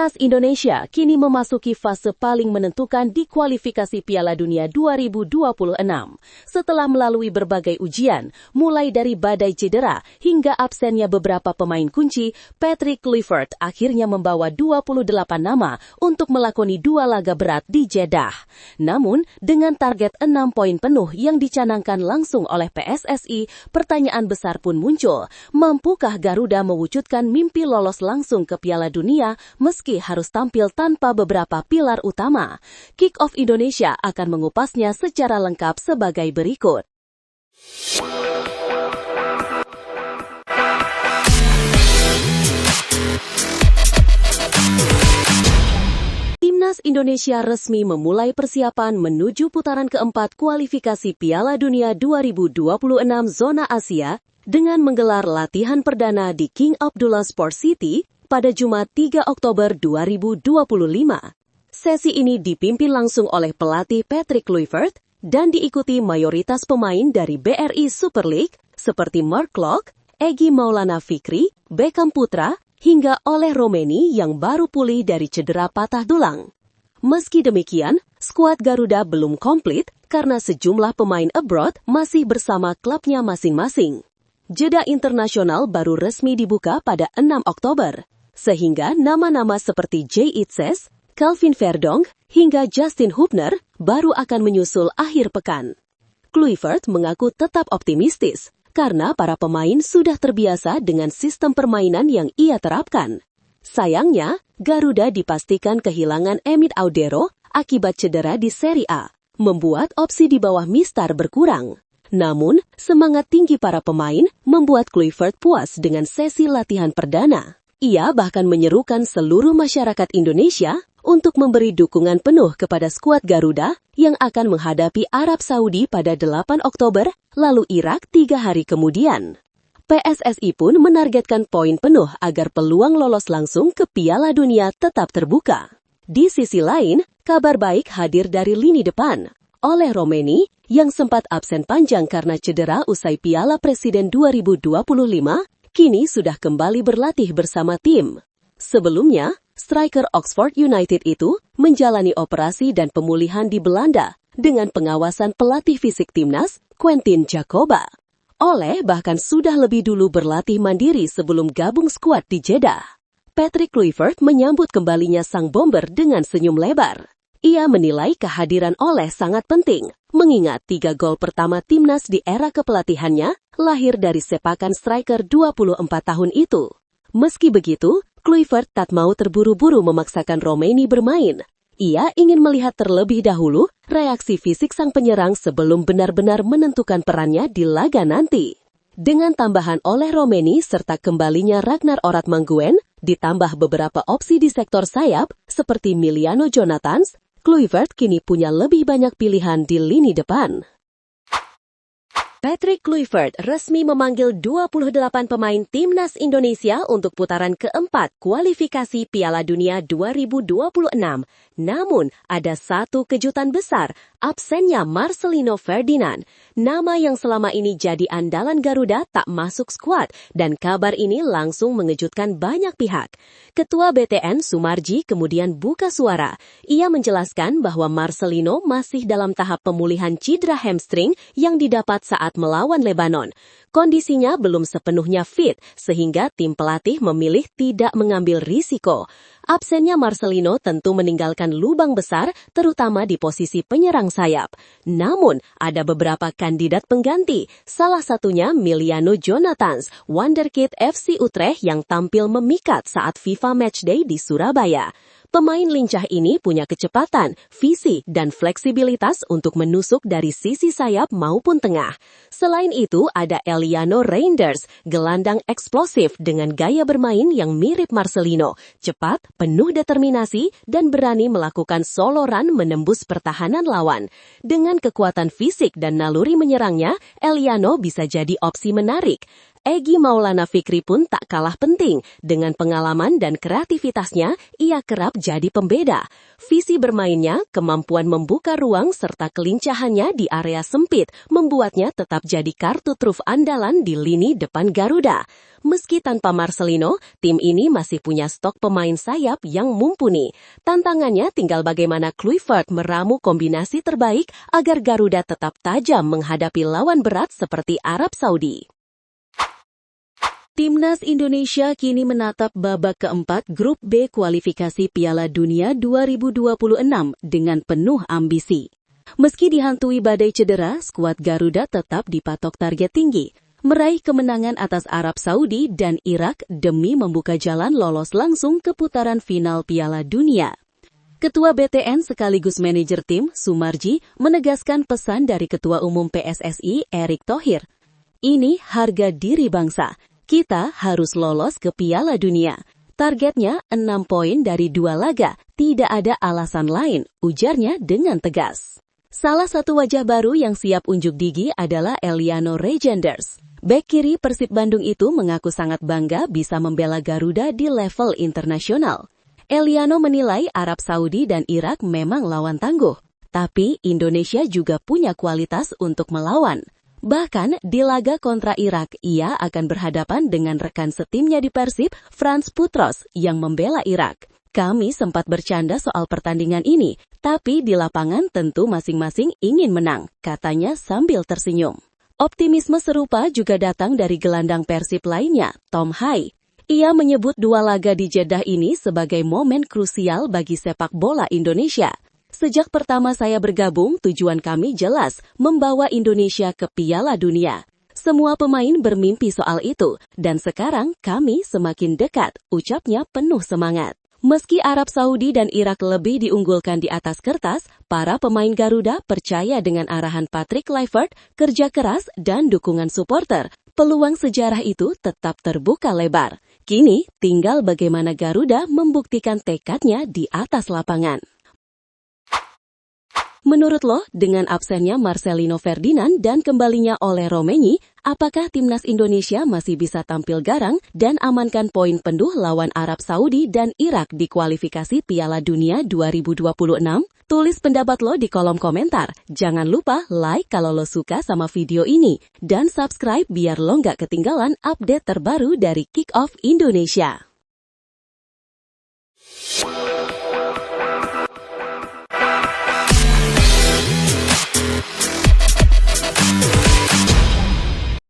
Timnas Indonesia kini memasuki fase paling menentukan di kualifikasi Piala Dunia 2026. Setelah melalui berbagai ujian, mulai dari badai cedera hingga absennya beberapa pemain kunci, Patrick Kluivert akhirnya membawa 28 nama untuk melakoni 2 laga berat di Jeddah. Namun, dengan target 6 poin penuh yang dicanangkan langsung oleh PSSI, pertanyaan besar pun muncul. Mampukah Garuda mewujudkan mimpi lolos langsung ke Piala Dunia meski harus tampil tanpa beberapa pilar utama? Kick-Off Indonesia akan mengupasnya secara lengkap sebagai berikut. Timnas Indonesia resmi memulai persiapan menuju putaran keempat kualifikasi Piala Dunia 2026 zona Asia dengan menggelar latihan perdana di King Abdullah Sports City pada Jumat 3 Oktober 2025. Sesi ini dipimpin langsung oleh pelatih Patrick Kluivert dan diikuti mayoritas pemain dari BRI Super League seperti Mark Klok, Egy Maulana Fikri, Beckham Putra, hingga Oleh Romeni yang baru pulih dari cedera patah tulang. Meski demikian, skuad Garuda belum komplit karena sejumlah pemain abroad masih bersama klubnya masing-masing. Jeda internasional baru resmi dibuka pada 6 Oktober. Sehingga nama-nama seperti Jay Itzes, Calvin Verdonk, hingga Justin Hubner baru akan menyusul akhir pekan. Kluivert mengaku tetap optimistis karena para pemain sudah terbiasa dengan sistem permainan yang ia terapkan. Sayangnya, Garuda dipastikan kehilangan Emit Audero akibat cedera di Serie A, membuat opsi di bawah Mistar berkurang. Namun, semangat tinggi para pemain membuat Kluivert puas dengan sesi latihan perdana. Ia bahkan menyerukan seluruh masyarakat Indonesia untuk memberi dukungan penuh kepada skuad Garuda yang akan menghadapi Arab Saudi pada 8 Oktober, lalu Irak 3 hari kemudian. PSSI pun menargetkan poin penuh agar peluang lolos langsung ke Piala Dunia tetap terbuka. Di sisi lain, kabar baik hadir dari lini depan. Oleh Romeni, yang sempat absen panjang karena cedera usai Piala Presiden 2025, kini sudah kembali berlatih bersama tim. Sebelumnya, striker Oxford United itu menjalani operasi dan pemulihan di Belanda dengan pengawasan pelatih fisik timnas, Quentin Jacoba. Oleh bahkan sudah lebih dulu berlatih mandiri sebelum gabung skuad di Jeddah. Patrick Kluivert menyambut kembalinya sang bomber dengan senyum lebar. Ia menilai kehadiran Oleh sangat penting, mengingat 3 gol pertama timnas di era kepelatihannya lahir dari sepakan striker 24 tahun itu. Meski begitu, Kluivert tak mau terburu-buru memaksakan Romeni bermain. Ia ingin melihat terlebih dahulu reaksi fisik sang penyerang sebelum benar-benar menentukan perannya di laga nanti. Dengan tambahan Oleh Romeni serta kembalinya Ragnar Oratmanguyen, ditambah beberapa opsi di sektor sayap seperti Miliano Jonathans, Kluivert kini punya lebih banyak pilihan di lini depan. Patrick Kluivert resmi memanggil 28 pemain Timnas Indonesia untuk putaran keempat kualifikasi Piala Dunia 2026. Namun, ada satu kejutan besar, absennya Marcelino Ferdinand. Nama yang selama ini jadi andalan Garuda tak masuk skuad, dan kabar ini langsung mengejutkan banyak pihak. Ketua BTN Sumarji kemudian buka suara. Ia menjelaskan bahwa Marcelino masih dalam tahap pemulihan cedera hamstring yang didapat saat melawan Lebanon. Kondisinya belum sepenuhnya fit, sehingga tim pelatih memilih tidak mengambil risiko. Absennya Marcelino tentu meninggalkan lubang besar, terutama di posisi penyerang sayap. Namun, ada beberapa kandidat pengganti, salah satunya Miliano Jonathans, wonderkid FC Utrecht yang tampil memikat saat FIFA Matchday di Surabaya. Pemain lincah ini punya kecepatan, visi, dan fleksibilitas untuk menusuk dari sisi sayap maupun tengah. Selain itu, ada Eliano Reinders, gelandang eksplosif dengan gaya bermain yang mirip Marcelino, cepat, penuh determinasi, dan berani melakukan solo run menembus pertahanan lawan. Dengan kekuatan fisik dan naluri menyerangnya, Eliano bisa jadi opsi menarik. Egy Maulana Fikri pun tak kalah penting. Dengan pengalaman dan kreativitasnya, ia kerap jadi pembeda. Visi bermainnya, kemampuan membuka ruang serta kelincahannya di area sempit membuatnya tetap jadi kartu truf andalan di lini depan Garuda. Meski tanpa Marcelino, tim ini masih punya stok pemain sayap yang mumpuni. Tantangannya tinggal bagaimana Kluivert meramu kombinasi terbaik agar Garuda tetap tajam menghadapi lawan berat seperti Arab Saudi. Timnas Indonesia kini menatap babak keempat Grup B kualifikasi Piala Dunia 2026 dengan penuh ambisi. Meski dihantui badai cedera, skuad Garuda tetap dipatok target tinggi, meraih kemenangan atas Arab Saudi dan Irak demi membuka jalan lolos langsung ke putaran final Piala Dunia. Ketua BTN sekaligus manajer tim, Sumarji, menegaskan pesan dari Ketua Umum PSSI, Erick Thohir. Ini harga diri bangsa. Kita harus lolos ke Piala Dunia. Targetnya 6 poin dari 2 laga. Tidak ada alasan lain, ujarnya dengan tegas. Salah satu wajah baru yang siap unjuk gigi adalah Eliano Reijenders. Bek kiri Persib Bandung itu mengaku sangat bangga bisa membela Garuda di level internasional. Eliano menilai Arab Saudi dan Irak memang lawan tangguh. Tapi Indonesia juga punya kualitas untuk melawan. Bahkan di laga kontra Irak, ia akan berhadapan dengan rekan setimnya di Persib, Frans Putros, yang membela Irak. Kami sempat bercanda soal pertandingan ini, tapi di lapangan tentu masing-masing ingin menang, katanya sambil tersenyum. Optimisme serupa juga datang dari gelandang Persib lainnya, Tom Hai. Ia menyebut 2 laga di Jeddah ini sebagai momen krusial bagi sepak bola Indonesia. Sejak pertama saya bergabung, tujuan kami jelas, membawa Indonesia ke Piala Dunia. Semua pemain bermimpi soal itu, dan sekarang kami semakin dekat, ucapnya penuh semangat. Meski Arab Saudi dan Irak lebih diunggulkan di atas kertas, para pemain Garuda percaya dengan arahan Patrick Kluivert, kerja keras, dan dukungan supporter. Peluang sejarah itu tetap terbuka lebar. Kini, tinggal bagaimana Garuda membuktikan tekadnya di atas lapangan. Menurut lo, dengan absennya Marcelino Ferdinand dan kembalinya oleh Romagnoli, apakah timnas Indonesia masih bisa tampil garang dan amankan poin penuh lawan Arab Saudi dan Irak di kualifikasi Piala Dunia 2026? Tulis pendapat lo di kolom komentar. Jangan lupa like kalau lo suka sama video ini, dan subscribe biar lo nggak ketinggalan update terbaru dari Kick Off Indonesia.